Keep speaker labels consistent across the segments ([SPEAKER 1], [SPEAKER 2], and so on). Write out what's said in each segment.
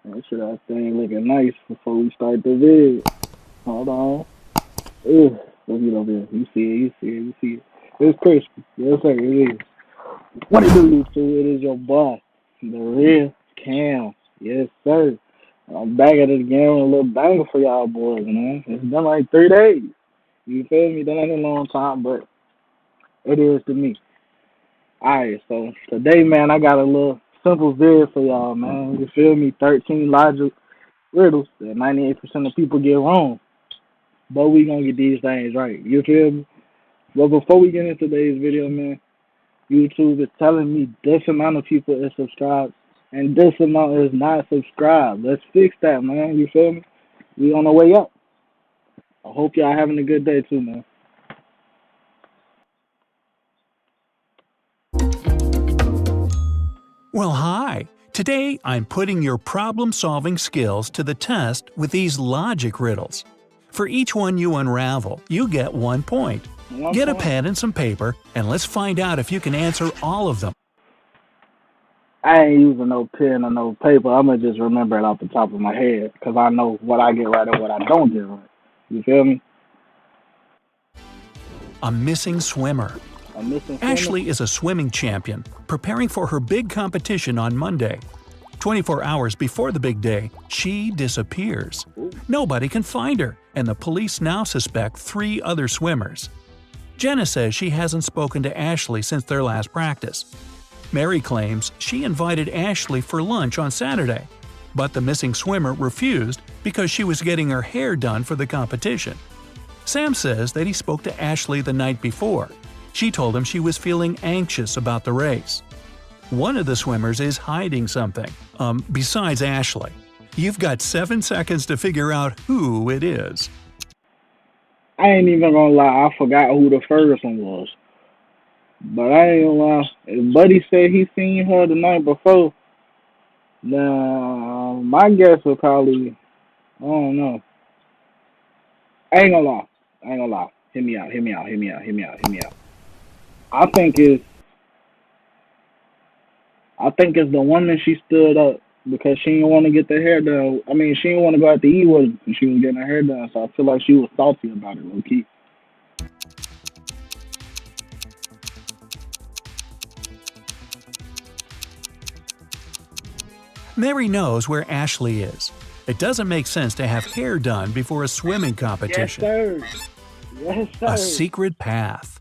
[SPEAKER 1] Make sure that thing looking nice before we start the vid. Hold on. Ugh. Let me get over here. You see it, you see it, you see it. It's crispy. Yes, sir, it is. What it do, YouTube? It is your boy, the real Cam. Yes, sir. I'm back at it again with a little banger for y'all boys, man. It's been like 3 days. You feel me? That ain't a long time, but it is to me. Alright, so today, man, I got a little simple vid for y'all, man. You feel me? 13 logic riddles that 98% of people get wrong. But we gonna get these things right. You feel me? But before we get into today's video, man, YouTube is telling me this amount of people is subscribed and this amount is not subscribed. Let's fix that, man. You feel me? We on the way up. I hope y'all having a good day too, man.
[SPEAKER 2] Well, hi. Today, I'm putting your problem-solving skills to the test with these logic riddles. For each one you unravel, you get 1 point. Get a pen and some paper, and let's find out if you can answer all of them.
[SPEAKER 1] I ain't using no pen or no paper. I'm going to just remember it off the top of my head because I know what I get right and what I don't get right. You feel me?
[SPEAKER 2] A missing swimmer.
[SPEAKER 1] A missing swimmer?
[SPEAKER 2] Ashley is a swimming champion, preparing for her big competition on Monday. 24 hours before the big day, she disappears. Nobody can find her, and the police now suspect 3 other swimmers. Jenna says she hasn't spoken to Ashley since their last practice. Mary claims she invited Ashley for lunch on Saturday, but the missing swimmer refused because she was getting her hair done for the competition. Sam says that he spoke to Ashley the night before. She told him she was feeling anxious about the race. One of the swimmers is hiding something, besides Ashley. You've got 7 seconds to figure out who it is.
[SPEAKER 1] I ain't even gonna lie, I forgot who the first one was. But I ain't gonna lie, if Buddy said he seen her the night before, now my guess would probably, I don't know. I ain't gonna lie. I ain't gonna lie. Hear me out, hear me out, hear me out, hear me out, hear me out. I think it's I think it's the woman she stood up because she didn't want to get the hair done. I mean, she didn't want to go out to eat with him when she was getting her hair done. So I feel like she was salty about it, low key.
[SPEAKER 2] Mary knows where Ashley is. It doesn't make sense to have hair done before a swimming competition.
[SPEAKER 1] Yes, sir. Yes, sir.
[SPEAKER 2] A secret path.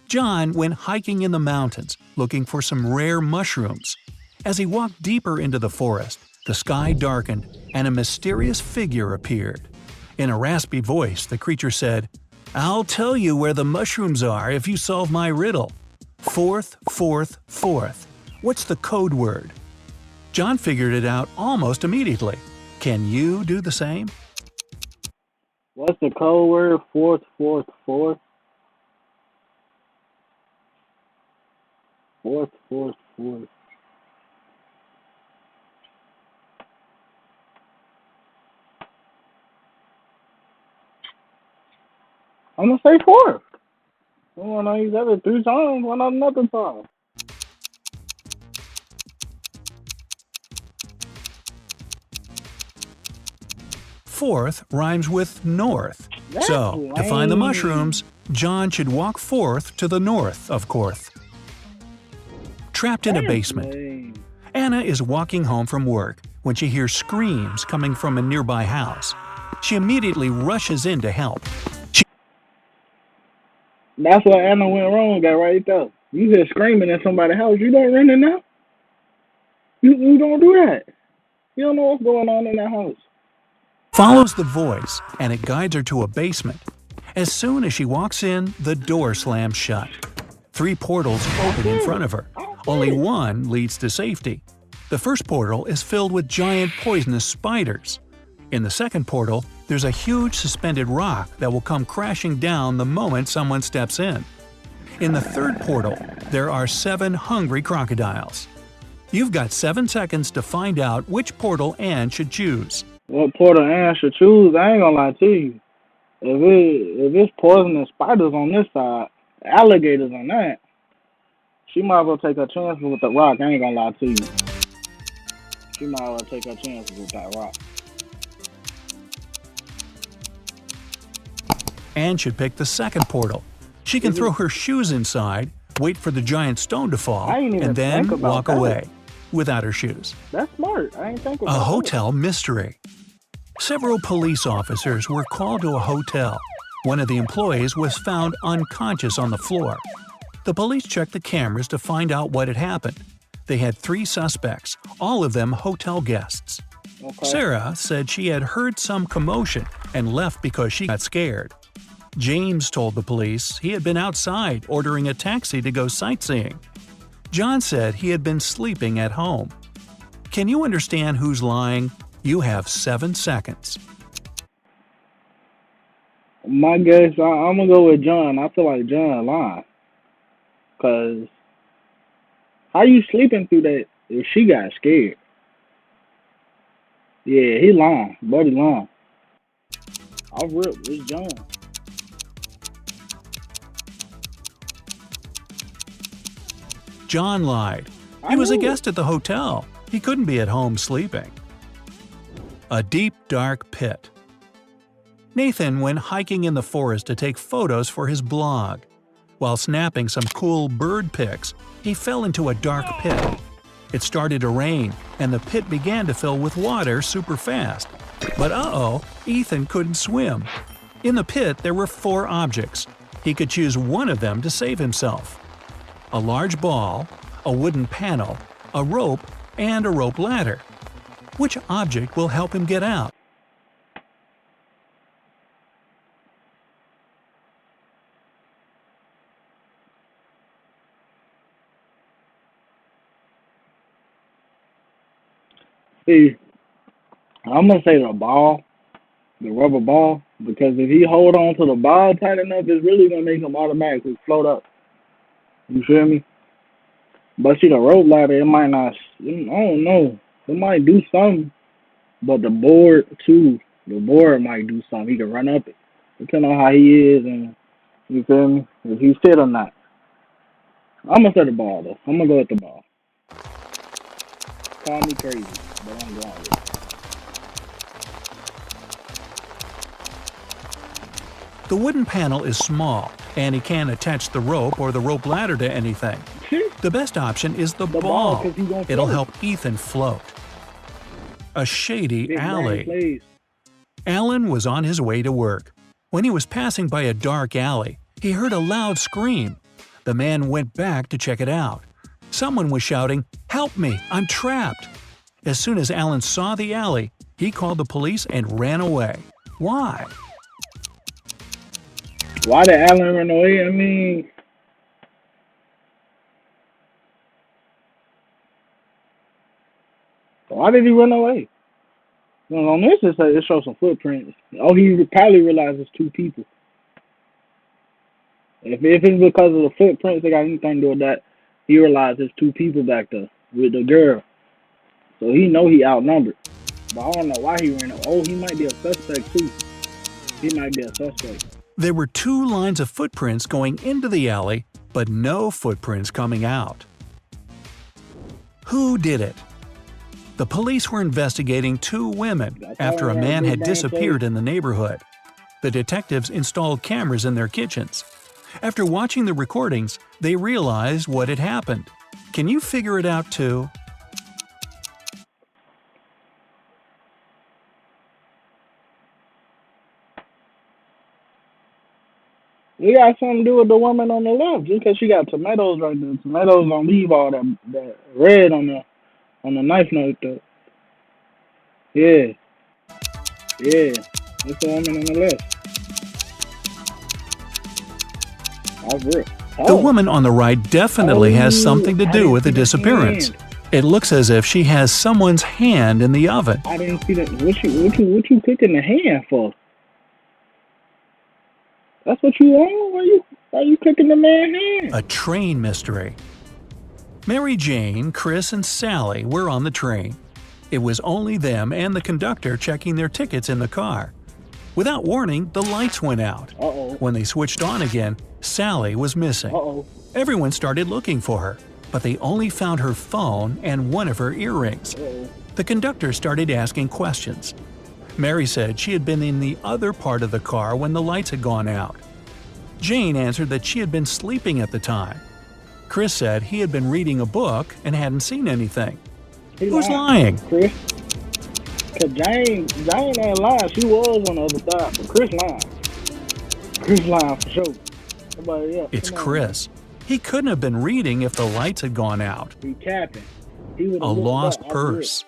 [SPEAKER 2] John went hiking in the mountains, looking for some rare mushrooms. As he walked deeper into the forest, the sky darkened and a mysterious figure appeared. In a raspy voice, the creature said, "I'll tell you where the mushrooms are if you solve my riddle. Fourth, fourth, fourth. What's the code word?" John figured it out almost immediately. Can you do the same?
[SPEAKER 1] What's the code word? Fourth, fourth, fourth. Fourth, fourth, fourth. I'm gonna say fourth. Why not use that 3 times? Why not another time?
[SPEAKER 2] Fourth rhymes with north.
[SPEAKER 1] That's
[SPEAKER 2] So, to find the
[SPEAKER 1] lame.
[SPEAKER 2] mushrooms, John should walk forth to the north of Korth. Trapped in a
[SPEAKER 1] That's
[SPEAKER 2] basement,
[SPEAKER 1] lame.
[SPEAKER 2] Anna is walking home from work when she hears screams coming from a nearby house. She immediately rushes in to help.
[SPEAKER 1] That's where Anna went wrong at right there. You hear screaming in somebody's house, you don't run in there. You don't do that. You don't know what's going on in that house.
[SPEAKER 2] Follows the voice, and it guides her to a basement. As soon as she walks in, the door slams shut. 3 portals open in front of her. Only one leads to safety. The first portal is filled with giant poisonous spiders. In the second portal, there's a huge suspended rock that will come crashing down the moment someone steps in. In the third portal, there are 7 hungry crocodiles. You've got 7 seconds to find out which portal Anne should choose.
[SPEAKER 1] What portal Ann should choose, I ain't gonna lie to you. If it's poisonous spiders on this side, alligators on that, she might as well take her chances with the rock. I ain't gonna lie to you. She might well take her chances with that rock.
[SPEAKER 2] And should pick the second portal. She can throw her shoes inside, wait for the giant stone to fall,
[SPEAKER 1] I ain't even
[SPEAKER 2] and then
[SPEAKER 1] think about
[SPEAKER 2] walk
[SPEAKER 1] that.
[SPEAKER 2] away without her shoes.
[SPEAKER 1] That's smart. I ain't think about
[SPEAKER 2] A
[SPEAKER 1] that.
[SPEAKER 2] hotel mystery. Several police officers were called to a hotel. One of the employees was found unconscious on the floor. The police checked the cameras to find out what had happened. They had 3 suspects, all of them hotel guests.
[SPEAKER 1] Okay.
[SPEAKER 2] Sarah said she had heard some commotion and left because she got scared. James told the police he had been outside ordering a taxi to go sightseeing. John said he had been sleeping at home. Can you understand who's lying? You have 7 seconds.
[SPEAKER 1] My guess, I'm gonna go with John. I feel like John lying. Cause how you sleeping through that if she got scared? Yeah, he lying. Buddy lying. I'll rip. It's John.
[SPEAKER 2] John lied. He was a guest at the hotel. He couldn't be at home sleeping. A deep, dark pit. Nathan went hiking in the forest to take photos for his blog. While snapping some cool bird pics, he fell into a dark pit. It started to rain, and the pit began to fill with water super fast. But Ethan couldn't swim. In the pit, there were 4 objects. He could choose one of them to save himself. A large ball, a wooden panel, a rope, and a rope ladder. Which object will help him get out?
[SPEAKER 1] See, I'm gonna say the ball, the rubber ball, because if he hold on to the ball tight enough, it's really gonna make him automatically float up. You feel me? But see, the rope ladder, it might not. I don't know. It might do something, but the board too. The board might do something. He can run up it, depending on how he is, and you feel me? If he fit or not. I'm gonna say the ball though. I'm gonna go with the ball. Call me crazy, but I'm going with it.
[SPEAKER 2] The wooden panel is small, and he can't attach the rope or the rope ladder to anything. The best option is the ball.
[SPEAKER 1] 'Cause he gonna
[SPEAKER 2] It'll
[SPEAKER 1] float.
[SPEAKER 2] help Ethan float. A shady
[SPEAKER 1] Big brain
[SPEAKER 2] alley.
[SPEAKER 1] plays.
[SPEAKER 2] Alan was on his way to work. When he was passing by a dark alley, he heard a loud scream. The man went back to check it out. Someone was shouting, "Help me! I'm trapped!" As soon as Alan saw the alley, he called the police and ran away. Why?
[SPEAKER 1] Why did Allen run away? I mean, why did he run away? Well, on this, it shows some footprints. Oh, he probably realized it's 2 people. If it's because of the footprints, they got anything to do with that, he realized there's 2 people back there with the girl. So he know he outnumbered. But I don't know why he ran away. Oh, he might be a suspect too. He might be a suspect.
[SPEAKER 2] There were 2 lines of footprints going into the alley, but no footprints coming out. Who did it? The police were investigating 2 women after a man had disappeared in the neighborhood. The detectives installed cameras in their kitchens. After watching the recordings, they realized what had happened. Can you figure it out too?
[SPEAKER 1] It got something to do with the woman on the left. Just because she got tomatoes right there. Tomatoes don't leave all that red on the knife note though. Yeah. Yeah. That's the woman on the left. That's real.
[SPEAKER 2] The woman on the right definitely has something to do with the disappearance. It looks as if she has someone's hand in the oven.
[SPEAKER 1] I didn't see that. What you cooking the hand for? That's what you want? Why you cooking the man's hand?
[SPEAKER 2] A train mystery. Mary Jane, Chris, and Sally were on the train. It was only them and the conductor checking their tickets in the car. Without warning, the lights went out.
[SPEAKER 1] Uh-oh.
[SPEAKER 2] When they switched on again, Sally was missing.
[SPEAKER 1] Uh-oh.
[SPEAKER 2] Everyone started looking for her, but they only found her phone and one of her earrings.
[SPEAKER 1] Uh-oh.
[SPEAKER 2] The conductor started asking questions. Mary said she had been in the other part of the car when the lights had gone out. Jane answered that she had been sleeping at the time. Chris said he had been reading a book and hadn't seen anything. Who's lying?
[SPEAKER 1] Chris. Cause Jane ain't lying. She was on the other side, but Chris lying. Chris lying for sure. Somebody else.
[SPEAKER 2] It's Chris. He couldn't have been reading if the lights had gone out.
[SPEAKER 1] He capping.
[SPEAKER 2] A lost purse.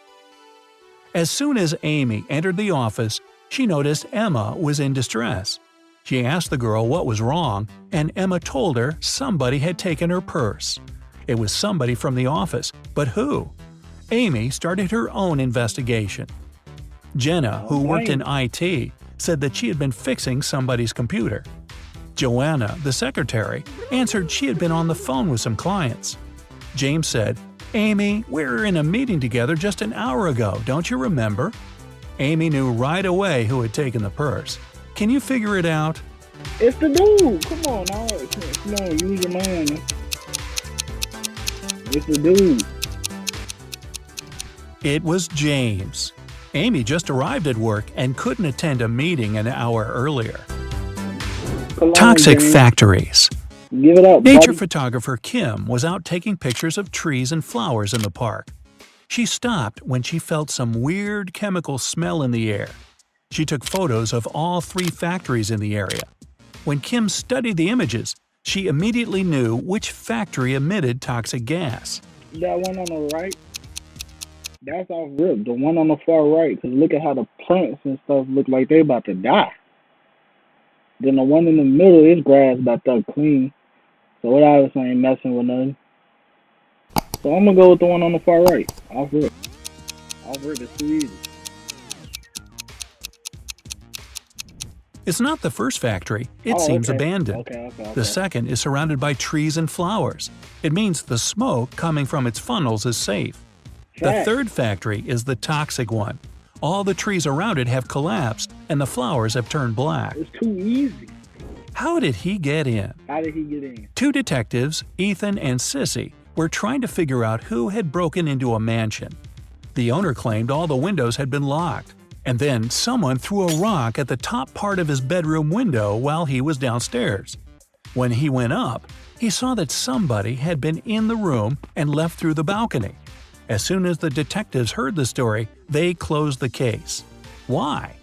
[SPEAKER 2] As soon as Amy entered the office, she noticed Emma was in distress. She asked the girl what was wrong, and Emma told her somebody had taken her purse. It was somebody from the office, but who? Amy started her own investigation. Jenna, who worked in IT, said that she had been fixing somebody's computer. Joanna, the secretary, answered she had been on the phone with some clients. James said, "Amy, we were in a meeting together just an hour ago, don't you remember?" Amy knew right away who had taken the purse. Can you figure it out?
[SPEAKER 1] It's the dude. Come on now. Come on, use your mind. It's the dude.
[SPEAKER 2] It was James. Amy just arrived at work and couldn't attend a meeting an hour earlier. Toxic factories.
[SPEAKER 1] Give it up,
[SPEAKER 2] Nature
[SPEAKER 1] buddy.
[SPEAKER 2] photographer Kim was out taking pictures of trees and flowers in the park. She stopped when she felt some weird chemical smell in the air. She took photos of all 3 factories in the area. When Kim studied the images, she immediately knew which factory emitted toxic gas.
[SPEAKER 1] That one on the right, that's off rip. The one on the far right, because look at how the plants and stuff look like they about to die. Then the one in the middle is grass about to clean. So what I was saying, messing with nothing. So I'm going to go with the one on the far right. Off rip. Off rip is too easy.
[SPEAKER 2] It's not the first factory, it seems abandoned.
[SPEAKER 1] Okay.
[SPEAKER 2] The second is surrounded by trees and flowers. It means the smoke coming from its funnels is safe. The third factory is the toxic one. All the trees around it have collapsed and the flowers have turned black.
[SPEAKER 1] It's too easy.
[SPEAKER 2] How did he get in?
[SPEAKER 1] How did he get in?
[SPEAKER 2] 2 detectives, Ethan and Sissy, were trying to figure out who had broken into a mansion. The owner claimed all the windows had been locked. And then someone threw a rock at the top part of his bedroom window while he was downstairs. When he went up, he saw that somebody had been in the room and left through the balcony. As soon as the detectives heard the story, they closed the case. Why?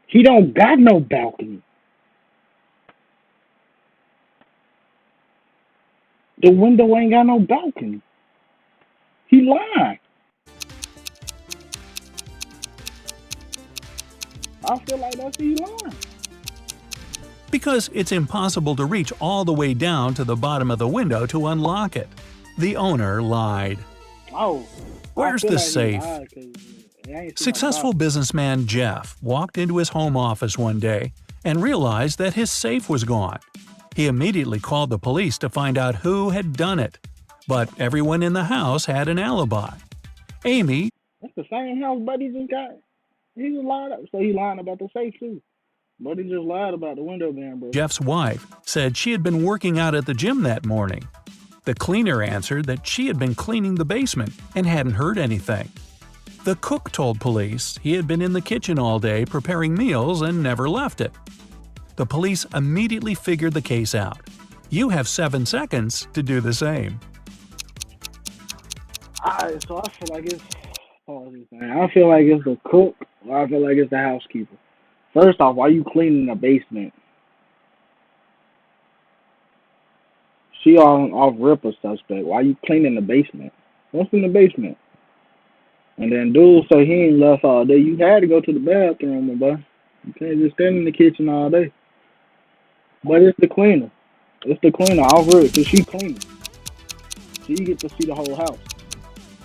[SPEAKER 1] He don't got no balcony. The window ain't got no balcony. He lying. I feel like that's he lying.
[SPEAKER 2] Because it's impossible to reach all the way down to the bottom of the window to unlock it. The owner lied.
[SPEAKER 1] Oh.
[SPEAKER 2] Where's the safe? Successful businessman Jeff walked into his home office one day and realized that his safe was gone. He immediately called the police to find out who had done it. But everyone in the house had an alibi. Amy.
[SPEAKER 1] That's the same house Buddy just got. He just lied up. So he lying about the safe too. Buddy just lied about the window being broken.
[SPEAKER 2] Jeff's wife said she had been working out at the gym that morning. The cleaner answered that she had been cleaning the basement and hadn't heard anything. The cook told police he had been in the kitchen all day preparing meals and never left it. The police immediately figured the case out. You have 7 seconds to do the same.
[SPEAKER 1] Alright, so I feel like it's the cook or I feel like it's the housekeeper. First off, why you cleaning the basement? She off ripper suspect. Why you cleaning the basement? What's in the basement? And then dude say he ain't left all day. You had to go to the bathroom, my boy. You can't just stand in the kitchen all day. But it's the cleaner. It's the cleaner off rip because she cleaning. So you get to see the whole house.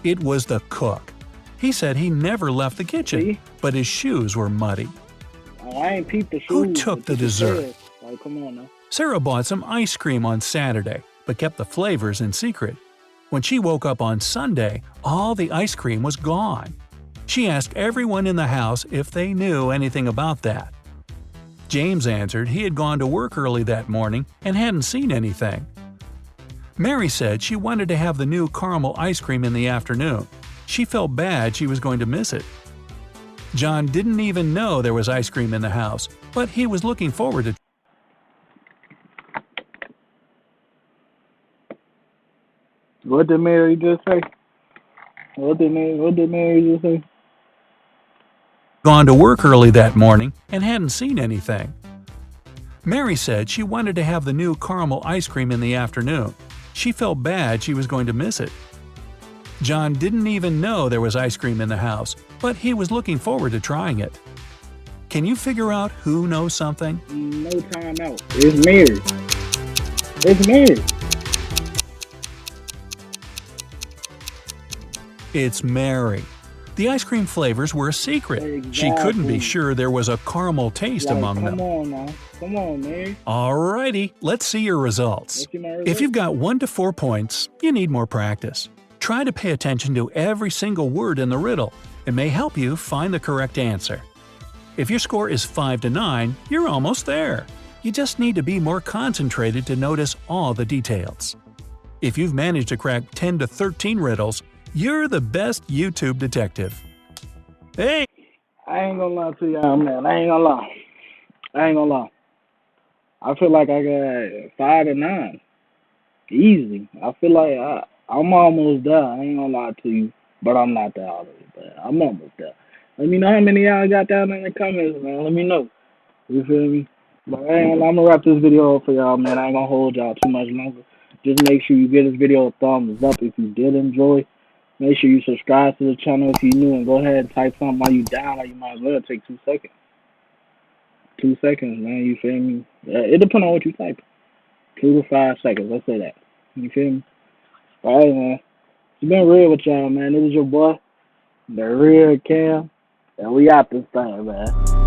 [SPEAKER 2] It was the cook. He said he never left the kitchen, but his shoes were muddy.
[SPEAKER 1] Oh, I ain't peeped the shoes.
[SPEAKER 2] Who took the dessert?
[SPEAKER 1] Like, come on now.
[SPEAKER 2] Sarah bought some ice cream on Saturday, but kept the flavors in secret. When she woke up on Sunday, all the ice cream was gone. She asked everyone in the house if they knew anything about that. James answered he had gone to work early that morning and hadn't seen anything. Mary said she wanted to have the new caramel ice cream in the afternoon. She felt bad she was going to miss it. John didn't even know there was ice cream in the house, but he was looking forward to
[SPEAKER 1] What did Mary just say? What did Mary just say?
[SPEAKER 2] gone to work early that morning and hadn't seen anything. Mary said she wanted to have the new caramel ice cream in the afternoon. She felt bad she was going to miss it. John didn't even know there was ice cream in the house, but he was looking forward to trying it. Can you figure out who knows something?
[SPEAKER 1] No time out. It's Mary. It's Mary.
[SPEAKER 2] It's Mary. The ice cream flavors were a secret.
[SPEAKER 1] Exactly.
[SPEAKER 2] She couldn't be sure there was a caramel taste among them.
[SPEAKER 1] Come on now. Come on, Mary.
[SPEAKER 2] Alrighty, let's see your results. If you've got 1 to 4 points, you need more practice. Try to pay attention to every single word in the riddle. It may help you find the correct answer. If your score is 5 to 9, you're almost there. You just need to be more concentrated to notice all the details. If you've managed to crack 10 to 13 riddles, you're the best YouTube detective. Hey!
[SPEAKER 1] I ain't gonna lie to y'all, man. I ain't gonna lie. I feel like I got 5 to 9. Easy. I feel like I'm almost there. I ain't gonna lie to you. But I'm not there all the way there. I'm almost there. Let me know how many of y'all got down in the comments, man. Let me know. You feel me? But I'm gonna wrap this video up for y'all, man. I ain't gonna hold y'all too much longer. Just make sure you give this video a thumbs up if you did enjoy. Make sure you subscribe to the channel if you're new, and go ahead and type something while you down, or you might as well take 2 seconds. 2 seconds, man. You feel me? It depends on what you type. 2 to 5 seconds. Let's say that. You feel me? All right, man. It's been real with y'all, man. This is your boy, the real Cam, and we out this thing, man.